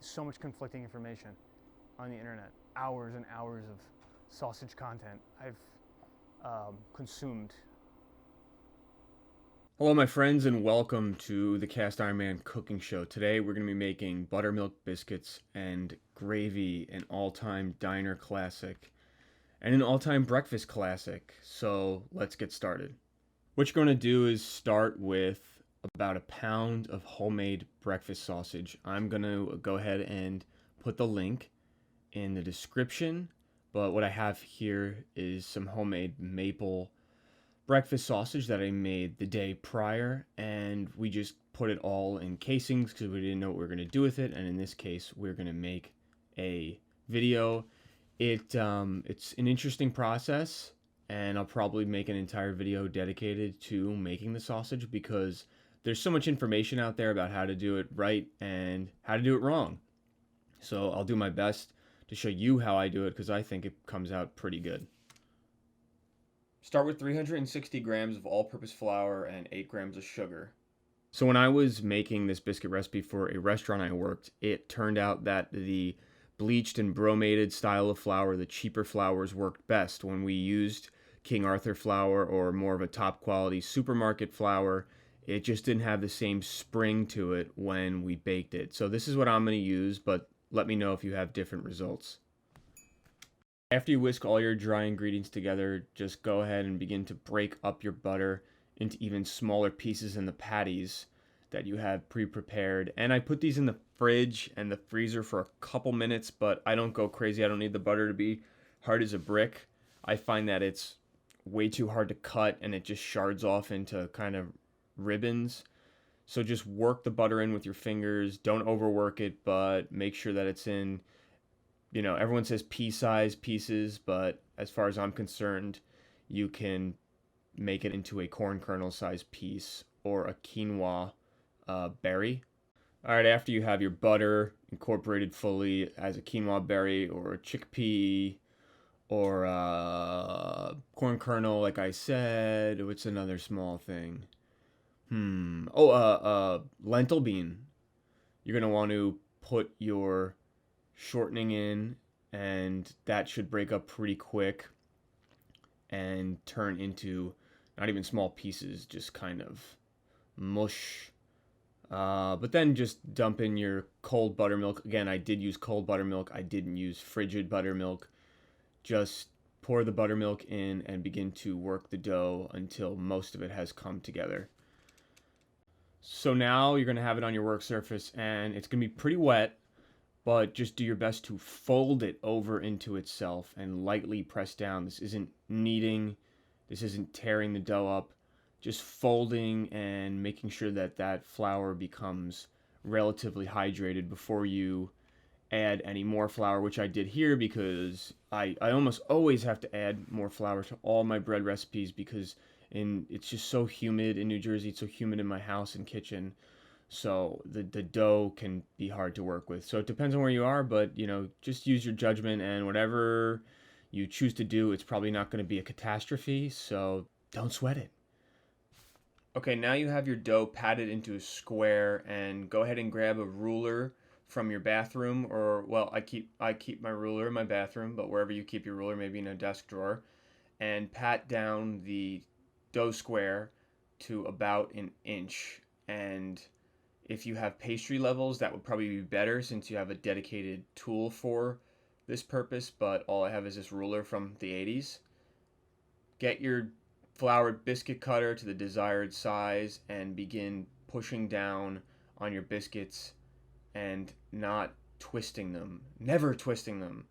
So much conflicting information on the internet. Hours and hours of sausage content I've consumed. Hello, my friends, and welcome to the Cast Iron Man Cooking Show. Today, we're going to be making buttermilk biscuits and gravy, an all-time diner classic, and an all-time breakfast classic. So, let's get started. What you're going to do is start with about a pound of homemade breakfast sausage. I'm going to go ahead and put the link in the description, but what I have here is some homemade maple breakfast sausage that I made the day prior, and we just put it all in casings because we didn't know what we were going to do with it. And in this case, we're going to make a video. It's an interesting process, and I'll probably make an entire video dedicated to making the sausage because there's so much information out there about how to do it right and how to do it wrong. So I'll do my best to show you how I do it because I think it comes out pretty good. Start with 360 grams of all-purpose flour and 8 grams of sugar. So when I was making this biscuit recipe for a restaurant I worked, it turned out that the bleached and bromated style of flour, the cheaper flours, worked best. When we used King Arthur flour or more of a top quality supermarket flour, it just didn't have the same spring to it when we baked it. So this is what I'm going to use, but let me know if you have different results. After you whisk all your dry ingredients together, just go ahead and begin to break up your butter into even smaller pieces in the patties that you have pre-prepared. And I put these in the fridge and the freezer for a couple minutes, but I don't go crazy. I don't need the butter to be hard as a brick. I find that it's way too hard to cut and it just shards off into kind of ribbons. So just work the butter in with your fingers. Don't overwork it, but make sure that it's in, everyone says pea-size pieces, but as far as I'm concerned, you can make it into a corn kernel-sized piece or a quinoa berry. All right, after you have your butter incorporated fully as a quinoa berry or a chickpea or a corn kernel, like I said, what's another small thing? Lentil bean. You're going to want to put your shortening in, and that should break up pretty quick and turn into not even small pieces, just kind of mush. But then just dump in your cold buttermilk. Again, I did use cold buttermilk. I didn't use frigid buttermilk. Just pour the buttermilk in and begin to work the dough until most of it has come together. So now you're going to have it on your work surface, and it's going to be pretty wet, but just do your best to fold it over into itself and lightly press down. This isn't kneading. This isn't tearing the dough up. Just folding and making sure that that flour becomes relatively hydrated before you add any more flour, which I did here because I almost always have to add more flour to all my bread recipes because it's just so humid in New Jersey. It's so humid in my house and kitchen. So the dough can be hard to work with. So it depends on where you are, but just use your judgment, and whatever you choose to do, it's probably not going to be a catastrophe. So don't sweat it. Okay, now you have your dough patted into a square, and go ahead and grab a ruler from your bathroom, or well, I keep my ruler in my bathroom, but wherever you keep your ruler, maybe in a desk drawer, and pat down the dough square to about an inch. And if you have pastry levels, that would probably be better since you have a dedicated tool for this purpose, but all I have is this ruler from the 80s. Get your floured biscuit cutter to the desired size and begin pushing down on your biscuits and not twisting them, never twisting them,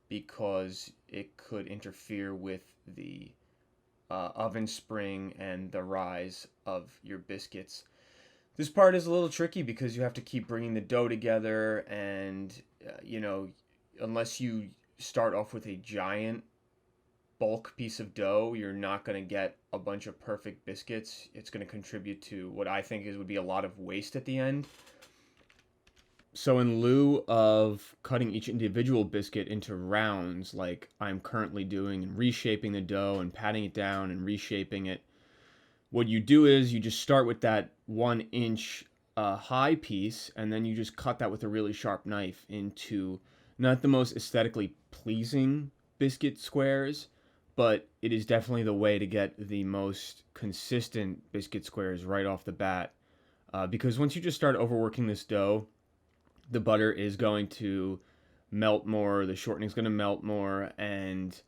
because it could interfere with the oven spring and the rise of your biscuits. This part is a little tricky because you have to keep bringing the dough together, and unless you start off with a giant bulk piece of dough, you're not going to get a bunch of perfect biscuits. It's going to contribute to what I think would be a lot of waste at the end. So in lieu of cutting each individual biscuit into rounds like I'm currently doing and reshaping the dough and patting it down and reshaping it, what you do is you just start with that 1 inch a high piece, and then you just cut that with a really sharp knife into not the most aesthetically pleasing biscuit squares, but it is definitely the way to get the most consistent biscuit squares right off the bat. Because once you just start overworking this dough, the butter is going to melt more, the shortening is going to melt more, and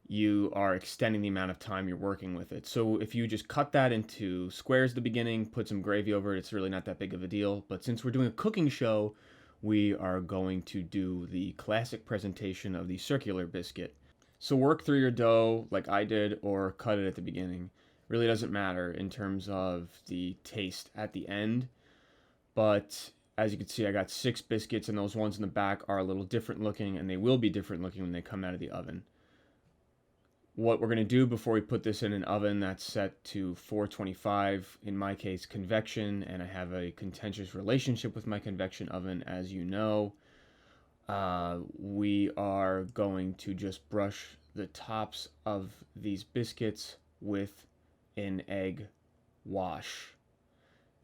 you are extending the amount of time you're working with it. So if you just cut that into squares at the beginning, put some gravy over it, it's really not that big of a deal. But since we're doing a cooking show, we are going to do the classic presentation of the circular biscuit. So work through your dough like I did, or cut it at the beginning. Really doesn't matter in terms of the taste at the end. But as you can see, I got 6 biscuits, and those ones in the back are a little different looking, and they will be different looking when they come out of the oven. What we're going to do before we put this in an oven that's set to 425, in my case convection, and I have a contentious relationship with my convection oven, as you know, we are going to just brush the tops of these biscuits with an egg wash.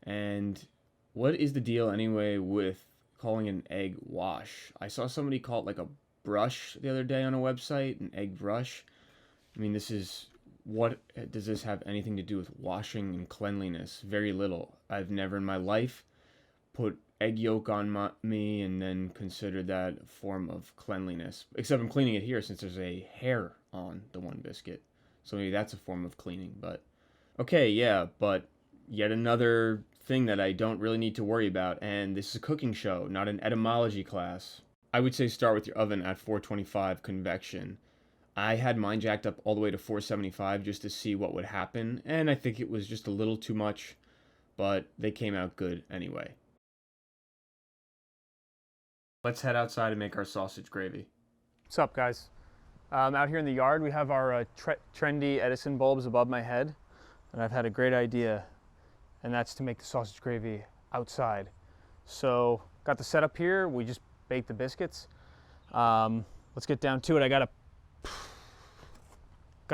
And what is the deal anyway with calling it an egg wash? I saw somebody call it like a brush the other day on a website, an egg brush. I mean, what does this have anything to do with washing and cleanliness? Very little. I've never in my life put egg yolk on me and then considered that a form of cleanliness. Except I'm cleaning it here since there's a hair on the one biscuit. So maybe that's a form of cleaning. But okay, yeah, but yet another thing that I don't really need to worry about. And this is a cooking show, not an etymology class. I would say start with your oven at 425 convection. I had mine jacked up all the way to 475 just to see what would happen, and I think it was just a little too much, but they came out good anyway. Let's head outside and make our sausage gravy. What's up, guys? Out here in the yard, we have our trendy Edison bulbs above my head, and I've had a great idea, and that's to make the sausage gravy outside. So, got the setup here. We just baked the biscuits. Let's get down to it. I got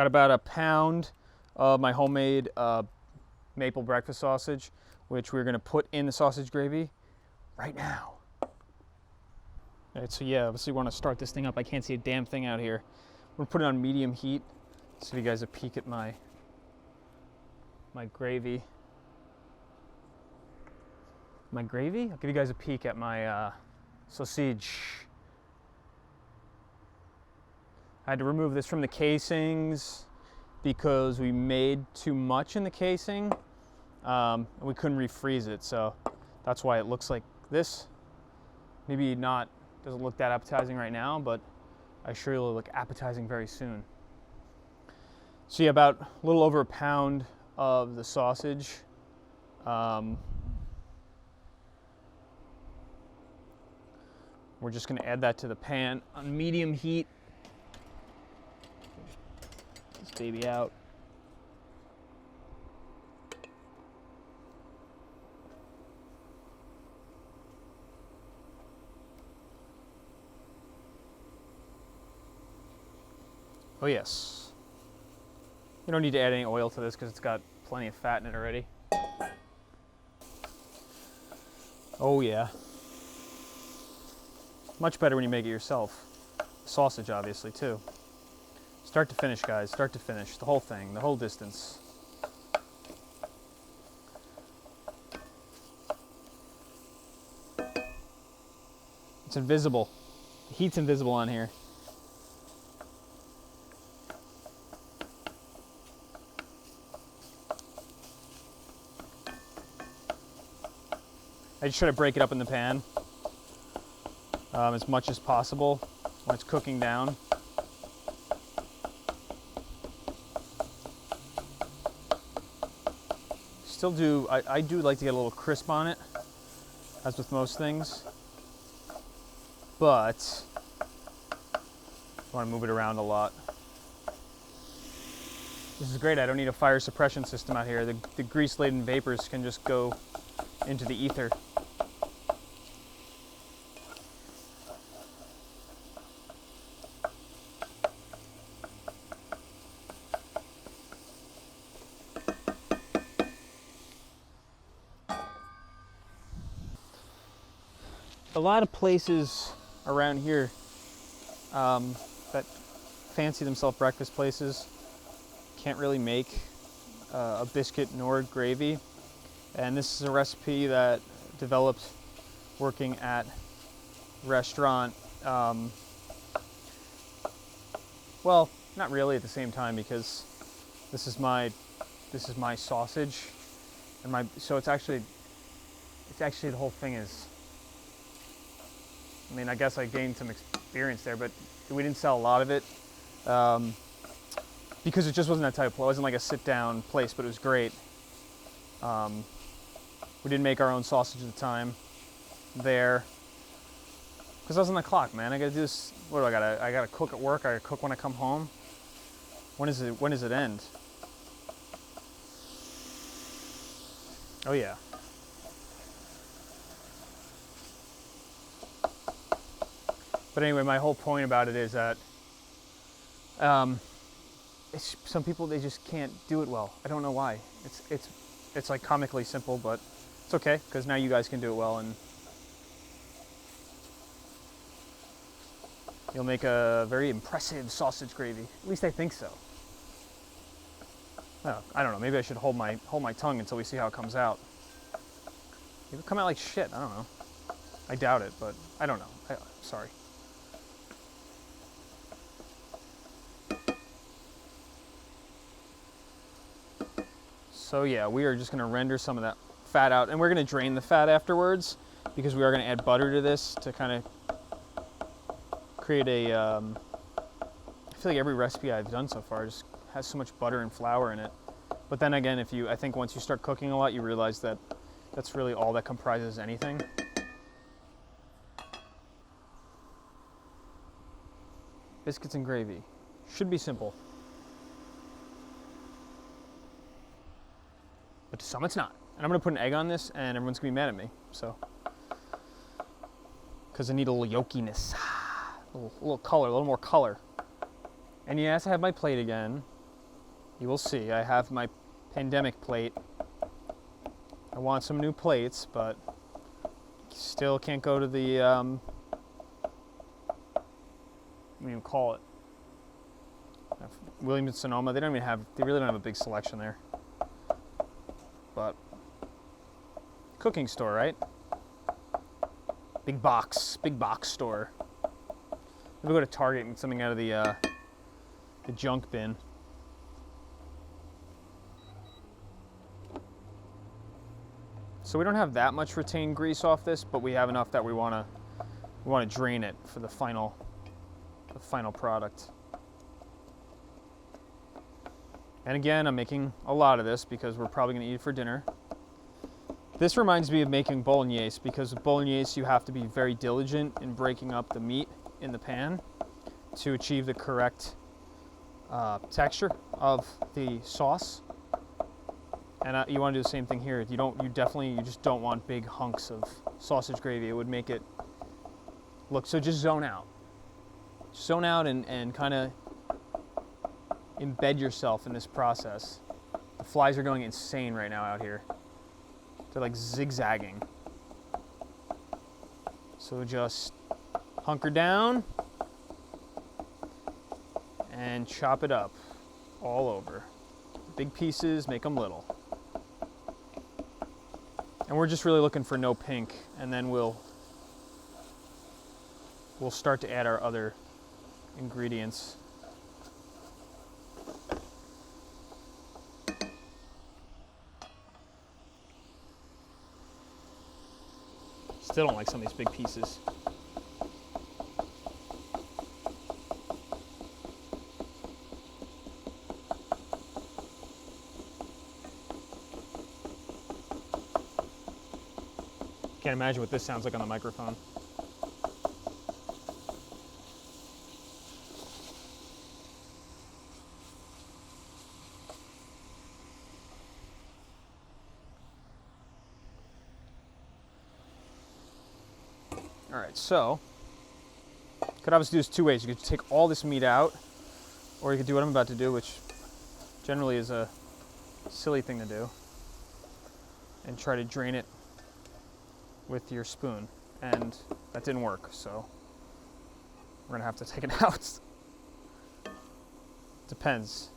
about a pound of my homemade maple breakfast sausage, which we're gonna put in the sausage gravy right now. All right, so yeah, obviously we wanna start this thing up. I can't see a damn thing out here. We're gonna put it on medium heat. So give you guys a peek at my gravy. My gravy? I'll give you guys a peek at my sausage. I had to remove this from the casings because we made too much in the casing. And we couldn't refreeze it, so that's why it looks like this. Maybe not, doesn't look that appetizing right now, but I sure it'll look appetizing very soon. So yeah, about a little over a pound of the sausage. We're just gonna add that to the pan on medium heat. This baby out. Oh yes. You don't need to add any oil to this because it's got plenty of fat in it already. Oh yeah. Much better when you make it yourself. Sausage obviously too. Start to finish, guys, start to finish. The whole thing, the whole distance. It's invisible. The heat's invisible on here. I just try to break it up in the pan as much as possible when it's cooking down. Still do, I do like to get a little crisp on it, as with most things, but I want to move it around a lot. This is great. I don't need a fire suppression system out here. The grease-laden vapors can just go into the ether. a lot of places around here that fancy themselves breakfast places can't really make a biscuit nor gravy. And this is a recipe that developed working at restaurant. Well, not really at the same time, because this is my sausage, and so it's actually the whole thing is. I mean, I guess I gained some experience there, but we didn't sell a lot of it because it just wasn't that type of place. It wasn't like a sit-down place, but it was great. We didn't make our own sausage at the time there because I was on the clock, man. I gotta do this. What do I gotta? I gotta cook at work. I gotta cook when I come home. When does it end? Oh yeah. But anyway, my whole point about it is that some people, they just can't do it well. I don't know why. It's like comically simple, but it's okay because now you guys can do it well, and you'll make a very impressive sausage gravy. At least I think so. Oh, I don't know. Maybe I should hold my tongue until we see how it comes out. It'll come out like shit. I don't know. I doubt it, but I don't know. Sorry. So yeah, we are just going to render some of that fat out, and we're going to drain the fat afterwards because we are going to add butter to this to kind of create a. I feel like every recipe I've done so far just has so much butter and flour in it. But then again, I think once you start cooking a lot, you realize that that's really all that comprises anything. Biscuits and gravy. Should be simple. But to some it's not. And I'm gonna put an egg on this and everyone's gonna be mad at me, so. Because I need a little yolkiness, a little color, a little more color. And yes, I have my plate again. You will see, I have my pandemic plate. I want some new plates, but still can't go to the, what do you call it? Williams Sonoma, they really don't have a big selection there. But cooking store, right? Big box store. Maybe go to Target and get something out of the junk bin. So we don't have that much retained grease off this, but we have enough that we want to drain it for the final product. And again, I'm making a lot of this because we're probably going to eat it for dinner. This reminds me of making bolognese, because with bolognese you have to be very diligent in breaking up the meat in the pan to achieve the correct texture of the sauce. And you want to do the same thing here. You just don't want big hunks of sausage gravy. It would make it look, so just zone out. Zone out and kind of embed yourself in this process. The flies are going insane right now out here. They're like zigzagging. So just hunker down and chop it up all over. Big pieces, make them little. And we're just really looking for no pink, and then we'll start to add our other ingredients. Still don't like some of these big pieces. Can't imagine what this sounds like on the microphone. All right, so you could obviously do this two ways. You could take all this meat out, or you could do what I'm about to do, which generally is a silly thing to do, and try to drain it with your spoon. and that didn't work, so we're gonna have to take it out. Depends.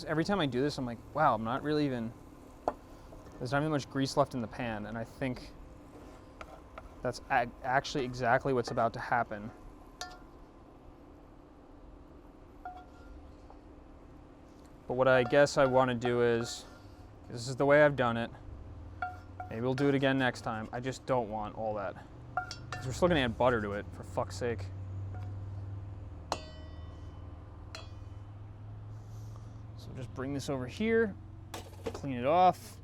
Every time I do this, I'm like, wow, I'm not really even, there's not even much grease left in the pan, and I think that's actually exactly what's about to happen. But what I guess I want to do is, this is the way I've done it. Maybe we'll do it again next time. I just don't want all that. 'Cause we're still gonna add butter to it, for fuck's sake. So just bring this over here, clean it off.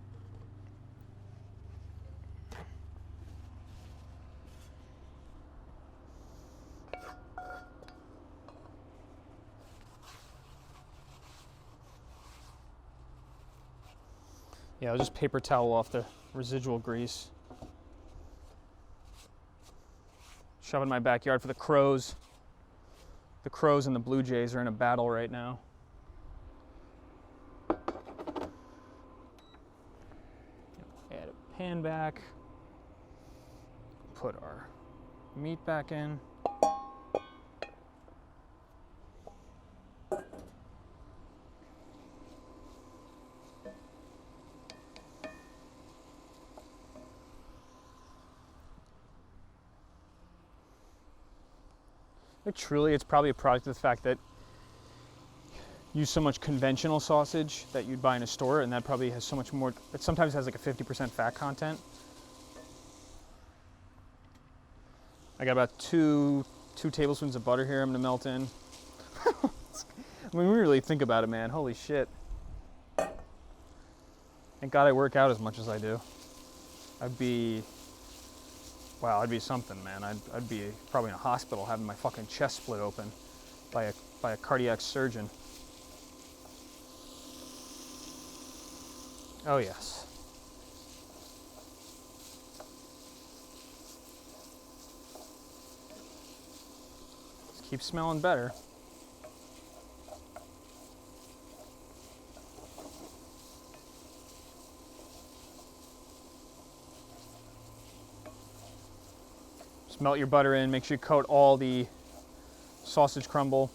Yeah, I'll just paper towel off the residual grease. Shove it in my backyard for the crows. The crows and the blue jays are in a battle right now. Add a pan back. Put our meat back in. Truly, it's probably a product of the fact that you use so much conventional sausage that you'd buy in a store, and that probably has so much more, it sometimes has like a 50% fat content. I got about two tablespoons of butter here I'm gonna melt in. I mean, we really think about it, man, holy shit. Thank God I work out as much as I do. I'd be something, man. I'd be probably in a hospital having my fucking chest split open by a cardiac surgeon. Oh yes. Just keep smelling better. Just melt your butter in, make sure you coat all the sausage crumble.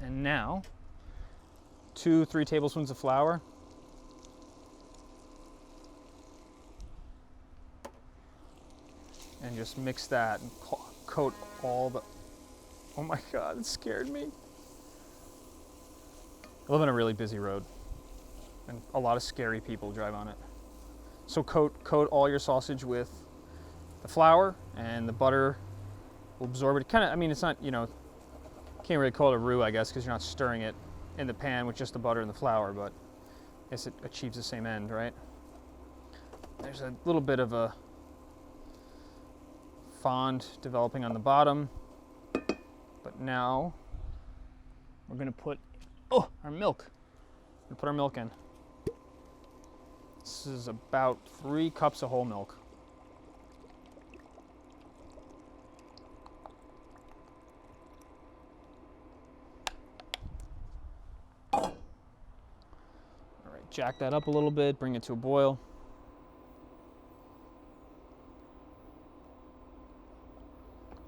And now, 2-3 tablespoons of flour. And just mix that and coat all the, oh my God, it scared me. I live on a really busy road and a lot of scary people drive on it. So coat all your sausage with the flour, and the butter will absorb it. Kind of, I mean, it's not, you know, can't really call it a roux, I guess, because you're not stirring it in the pan with just the butter and the flour, but I guess it achieves the same end, right? There's a little bit of a fond developing on the bottom, but now we're gonna put our milk. We're gonna put our milk in. This is about 3 cups of whole milk. All right, jack that up a little bit, bring it to a boil.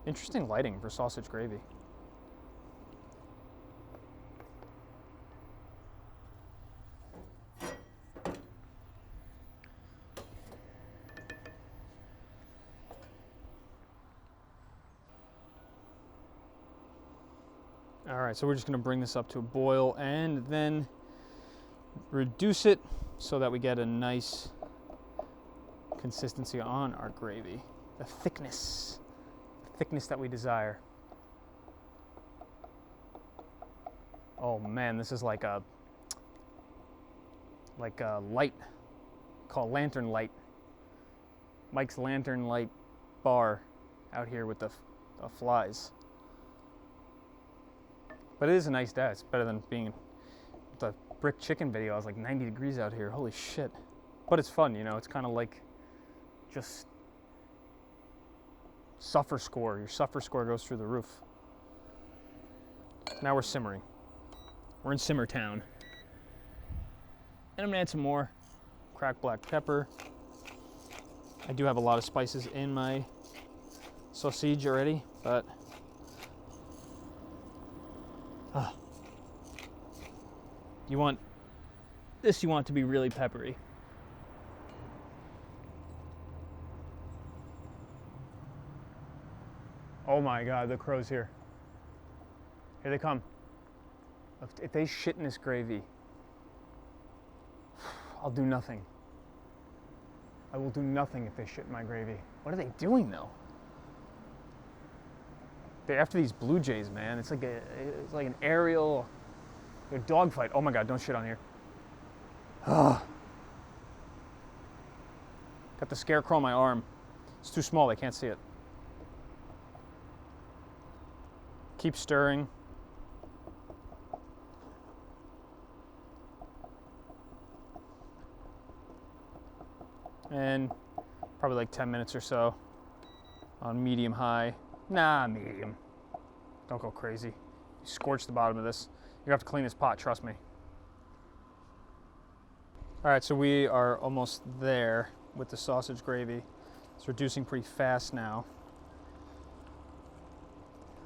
Interesting lighting for sausage gravy. All right, so we're just gonna bring this up to a boil and then reduce it so that we get a nice consistency on our gravy. The thickness that we desire. Oh man, this is like a light call lantern light. Mike's lantern light bar out here with the flies. But it is a nice day. It's better than being the brick chicken video. I was like 90 degrees out here. Holy shit. But it's fun, you know. It's kind of like just suffer score. Your suffer score goes through the roof. Now we're simmering. We're in Simmer Town. And I'm gonna add some more cracked black pepper. I do have a lot of spices in my sausage already, but you want it to be really peppery. Oh my God, the crow's here. Here they come. If they shit in this gravy, I'll do nothing. I will do nothing if they shit in my gravy. What are they doing though? They're after these blue jays, man. It's like an aerial dogfight. Oh my God, don't shit on here. Got the scarecrow on my arm. It's too small, they can't see it. Keep stirring. And probably like 10 minutes or so on medium high. Nah, medium. Don't go crazy. You scorch the bottom of this. You have to clean this pot, trust me. All right, so we are almost there with the sausage gravy. It's reducing pretty fast now.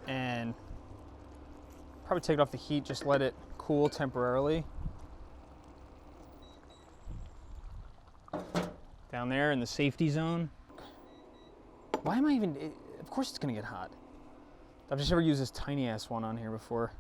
And probably take it off the heat, just let it cool temporarily. Down there in the safety zone. Why am I even, of course it's gonna get hot. I've just never used this tiny ass one on here before.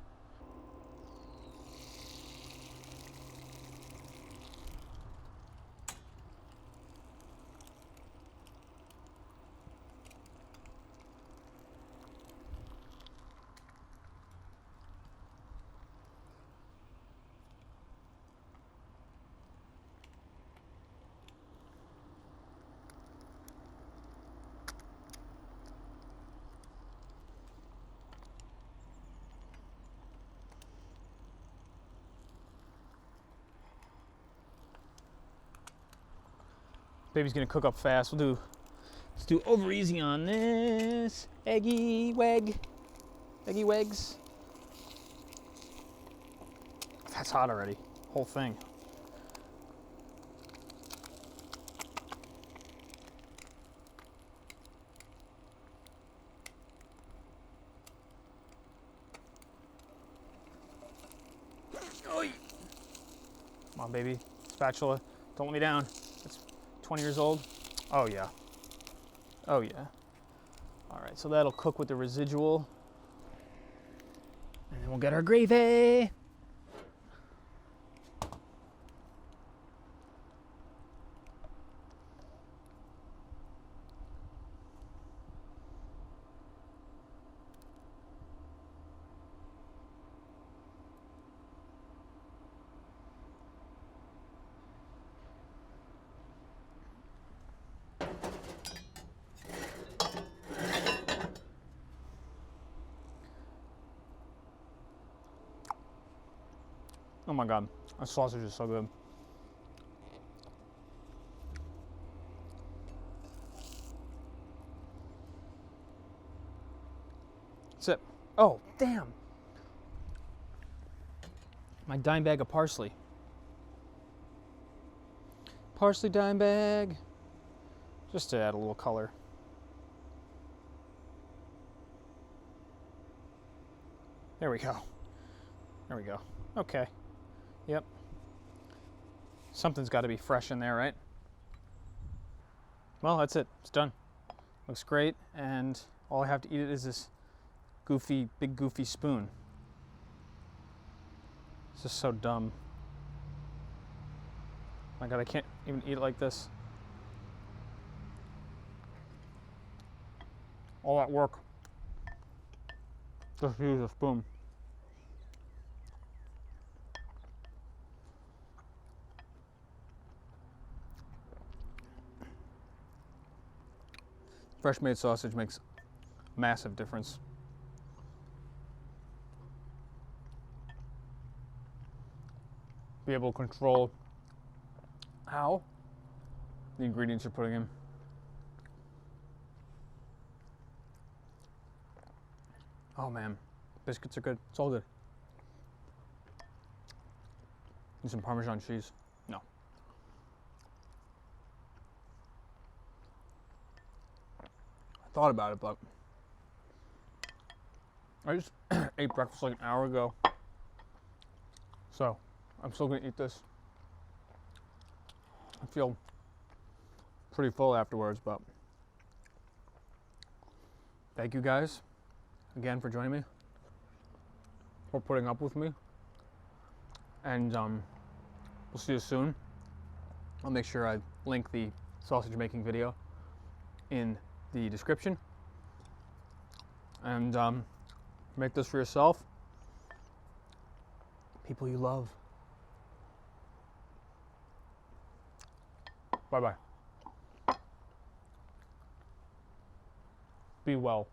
Baby's gonna cook up fast. Let's do over easy on this. Eggy wegs. That's hot already, whole thing. Oy. Come on, baby, spatula, don't let me down. 20 years old? Oh yeah. Oh yeah. All right, so that'll cook with the residual. And then we'll get our gravy. Oh my God, that sausage is so good. That's it. Oh, damn. My dime bag of parsley. Parsley dime bag. Just to add a little color. There we go. There we go. Okay. Yep. Something's got to be fresh in there, right? Well, that's it. It's done. Looks great, and all I have to eat it is this big goofy spoon. It's just so dumb. My God, I can't even eat it like this. All that work. Just use a spoon. Fresh made sausage makes a massive difference. Be able to control how the ingredients you're putting in. Oh man, biscuits are good. It's all good. And some Parmesan cheese. No. I thought about it, but I just ate breakfast like an hour ago. So I'm still gonna eat this. I feel pretty full afterwards, but thank you guys again for joining me, for putting up with me, and we'll see you soon. I'll make sure I link the sausage making video in the description, and make this for yourself, people you love. Bye bye. Be well.